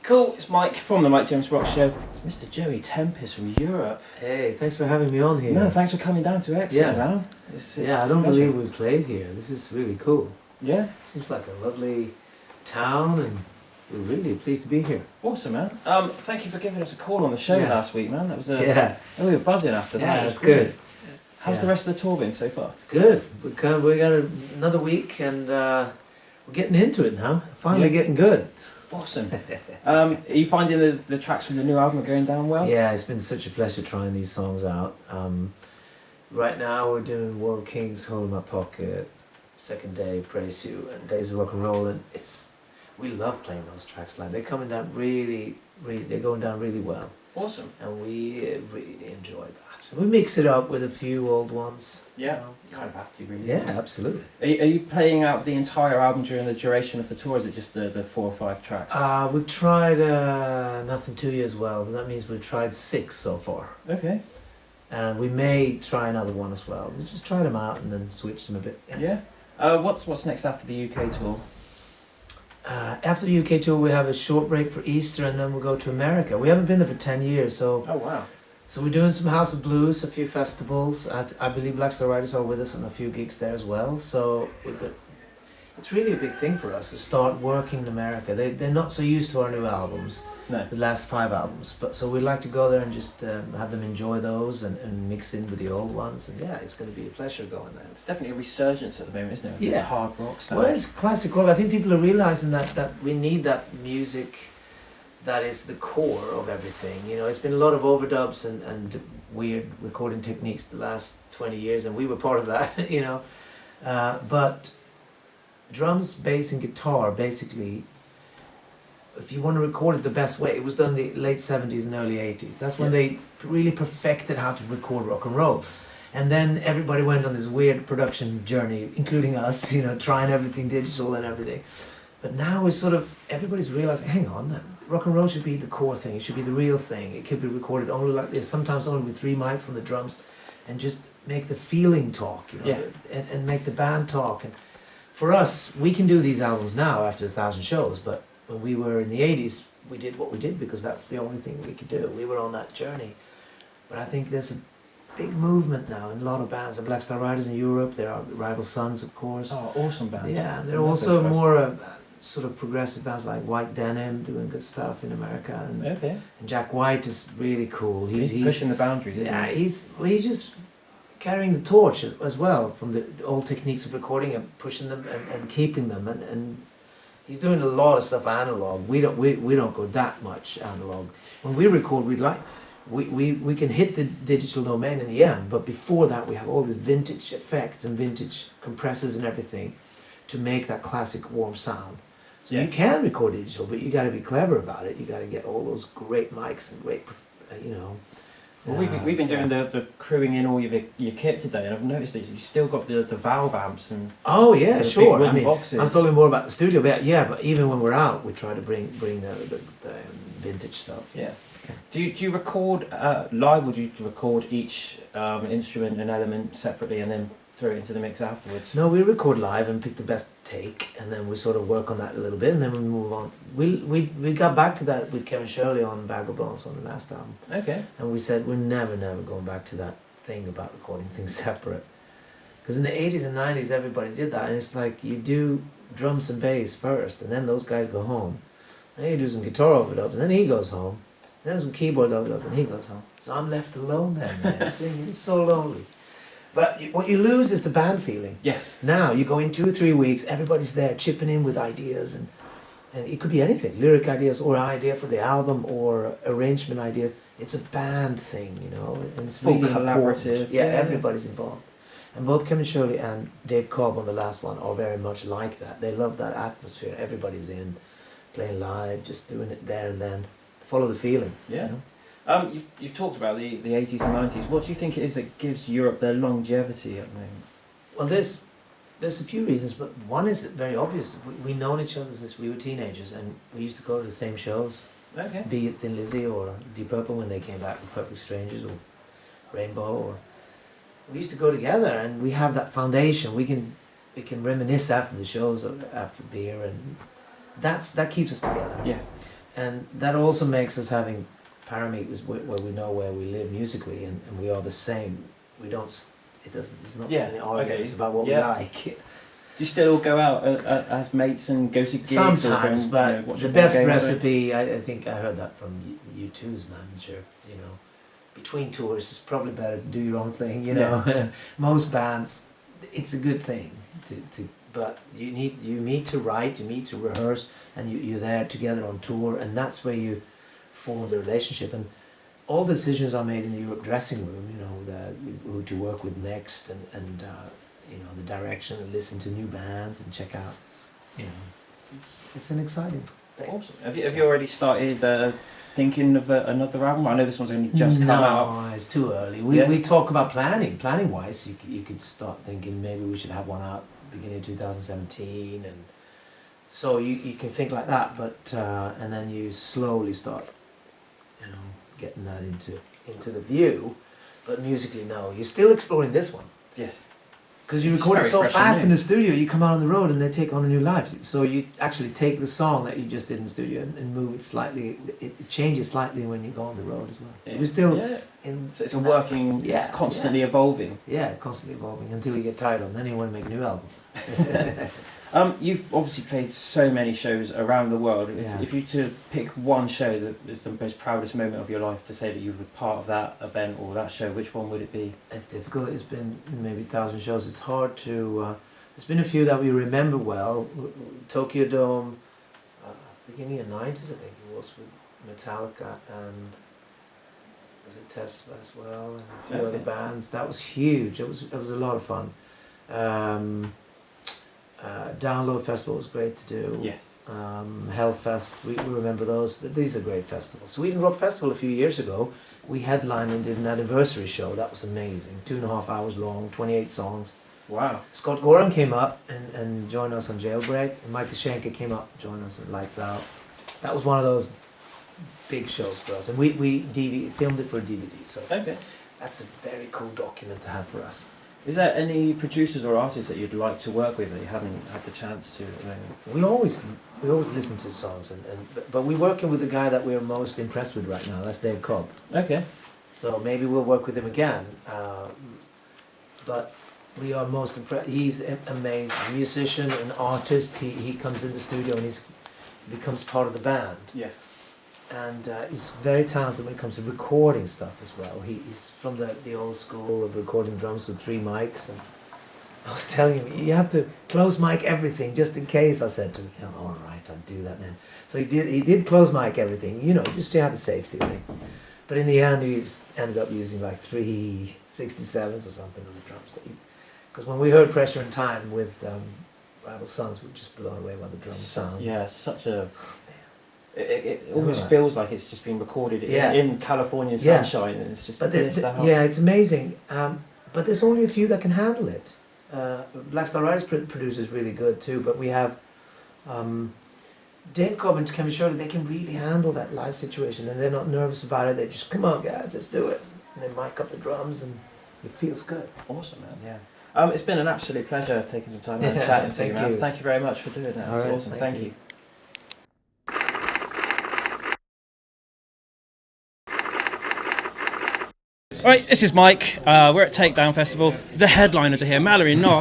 Cool, it's Mike from the Mike James Rock Show. It's Mr. Joey Tempest from Europe. Hey, thanks for having me on here. No, thanks for coming down to Exeter, man. I don't believe we played here. This is really cool. Yeah? Seems like a lovely town, and we're really pleased to be here. Awesome, man. Thank you for giving us a call on the show last week, man. That was we were buzzing after that. Yeah, that's good. How's the rest of the tour been so far? It's good. We got another week, and we're getting into it now. Finally getting good. Awesome. Are you finding the tracks from the new album are going down well? Yeah, it's been such a pleasure trying these songs out. Right now we're doing World Kings, Hold in My Pocket, Second Day, Praise You, and Days of Rock and Roll, and we love playing those tracks live. They're coming down they're going down really well. Awesome. And we really enjoy that. We mix it up with a few old ones. Yeah, you kind of have to, really. Yeah, absolutely. Are you playing out the entire album during the duration of the tour, or is it just the 4 or 5 tracks? We've tried Nothing to You as well. That means we've tried 6 so far. Okay. And we may try another one as well. We'll just try them out and then switch them a bit. Yeah. What's next after the UK tour? After the UK tour, we have a short break for Easter, and then we'll go to America. We haven't been there for 10 years, so... Oh, wow. So we're doing some House of Blues, a few festivals. I believe Black Star Riders are with us on a few gigs there as well. So it's really a big thing for us to start working in America. They're not so used to our new albums, the last 5 albums. But so we'd like to go there and just have them enjoy those and mix in with the old ones. And yeah, it's going to be a pleasure going there. It's definitely a resurgence at the moment, isn't it? Yeah. It's hard rock stuff. Well, it's classic rock. I think people are realizing that we need that music that is the core of everything. You know, it's been a lot of overdubs and weird recording techniques the last 20 years, and we were part of that, you know. But drums, bass and guitar, basically, if you want to record it the best way, it was done in the late 70s and early 80s. That's when they really perfected how to record rock and roll. And then everybody went on this weird production journey, including us, you know, trying everything digital and everything. But now it's everybody's realizing, hang on, rock and roll should be the core thing. It should be the real thing. It could be recorded only like this, sometimes only with 3 mics on the drums, and just make the feeling talk, you know, and make the band talk. And for us, we can do these albums now after 1,000 shows, but when we were in the 80s, we did what we did because that's the only thing we could do. We were on that journey. But I think there's a big movement now in a lot of bands. The Black Star Riders in Europe, there are Rival Sons, of course. Oh, awesome bands. Yeah, there are also more sort of progressive bands like White Denim doing good stuff in America, and Jack White is really cool. He's pushing the boundaries, isn't he? He's just carrying the torch as well from the old techniques of recording and pushing them and keeping them, and he's doing a lot of stuff analog. We don't go that much analog. When we record, we can hit the digital domain in the end, but before that we have all these vintage effects and vintage compressors and everything to make that classic warm sound. So you can record digital, but you got to be clever about it. You got to get all those great mics and great, you know. Well, we've been doing the crewing in all your kit today, and I've noticed that you've still got the valve amps and the sure. Big wooden boxes. I was talking more about the studio, but but even when we're out, we try to bring the vintage stuff. Yeah. Okay. Do you record live, or do you record each instrument and element separately and then throw it into the mix afterwards? No, we record live and pick the best take, and then we sort of work on that a little bit, and then we move on. We got back to that with Kevin Shirley on Bag of Bones on the last album. Okay. And we said we're never going back to that thing about recording things separate. Because in the 80s and 90s, everybody did that, and it's like you do drums and bass first, and then those guys go home. Then you do some guitar overdubs, and then he goes home. Then some keyboard overdubs, and he goes home. So I'm left alone then, man, singing. It's so lonely. But what you lose is the band feeling. Yes. Now you go in 2 or 3 weeks, everybody's there chipping in with ideas, and it could be anything, lyric ideas or idea for the album or arrangement ideas. It's a band thing, you know, and it's full really collaborative. Important. Yeah, everybody's involved. And both Kevin Shirley and Dave Cobb on the last one are very much like that. They love that atmosphere. Everybody's in, playing live, just doing it there and then. Follow the feeling. Yeah. You know? You've talked about the 80s and 90s. What do you think it is that gives Europe their longevity at the moment? Well, there's a few reasons, but one is very obvious. We've known each other since we were teenagers, and we used to go to the same shows. Okay. Be it Thin Lizzy or Deep Purple when they came back with Perfect Strangers, or Rainbow, or we used to go together, and we have that foundation. We can reminisce after the shows, or after beer, and that keeps us together. Yeah. And that also makes us having parameters where we know where we live musically, and we are the same. We don't. It doesn't. There's not any arguments about what we like. Do you still go out as mates and go to gigs? Sometimes, but watch the a ball best game or recipe, I think I heard that from U2's manager. You know, between tours, it's probably better to do your own thing. You know, most bands, it's a good thing to. But you need to write, you need to rehearse, and you're there together on tour, and that's where you form the relationship. And all decisions are made in your dressing room. You know, who to work with next, and you know, the direction, and listen to new bands and check out. You know, it's an exciting thing. Awesome. Have you already started thinking of another album? I know this one's only just come out. No, it's too early. We talk about planning wise. You could start thinking maybe we should have one out beginning of 2017, and so you can think like that, but and then you slowly start, you know, getting that into the view. But musically, no, you're still exploring this one. Yes. Because you record it so fast in the studio, you come out on the road and they take on a new life. So you actually take the song that you just did in the studio and move it slightly. It changes slightly when you go on the road as well. So we're still in. So it's a working, it's constantly evolving. Yeah, constantly evolving until you get tired of them. Then you want to make a new album. You've obviously played so many shows around the world. If you to pick one show that is the most proudest moment of your life to say that you were part of that event or that show, which one would it be? It's difficult. It's been maybe 1,000 shows. It's hard to. There's been a few that we remember well. Tokyo Dome, beginning of '90s, I think it was, with Metallica and was it Tesla as well, and a few other bands. That was huge. It was a lot of fun. Download Festival was great to do. Yes. Hellfest, we remember those. These are great festivals. Sweden Rock Festival a few years ago, we headlined and did an anniversary show. That was amazing. 2.5 hours long, 28 songs. Wow. Scott Gorham came up and joined us on Jailbreak, and Michael Schenker came up and joined us on Lights Out. That was one of those big shows for us, and we filmed it for a DVD. So that's a very cool document to have for us. Is there any producers or artists that you'd like to work with that you haven't had the chance to at the moment? We always listen to songs, but we're working with the guy that we're most impressed with right now. That's Dave Cobb. Okay. So maybe we'll work with him again. But we are most impressed. He's an amazing musician, an artist. He comes in the studio and he becomes part of the band. Yeah. And he's very talented when it comes to recording stuff as well. He's from the old school of recording drums with 3 mics. And I was telling him, you have to close mic everything just in case. I said to him, all right, I'll do that then. So he did close mic everything, you know, just to have a safety thing. But in the end, he ended up using like 3 67s or something on the drums. Because when we heard Pressure and Time with Rival Sons, we were just blown away by the drum sound. Yeah, such a... It almost feels like it's just been recorded in California sunshine, and it's just it's amazing. But there's only a few that can handle it. Black Star Riders produces really good too, but we have Dave Cobb and Kevin Shirley. They can really handle that live situation, and they're not nervous about it. They just, come on guys, let's do it. And they mic up the drums, and it feels good. Awesome, man. Yeah. It's been an absolute pleasure taking some time and chatting to you, man. Thank you very much for doing that. It's awesome. Thank you. All right, this is Mike. We're at Takedown Festival. The headliners are here, Mallory Knox.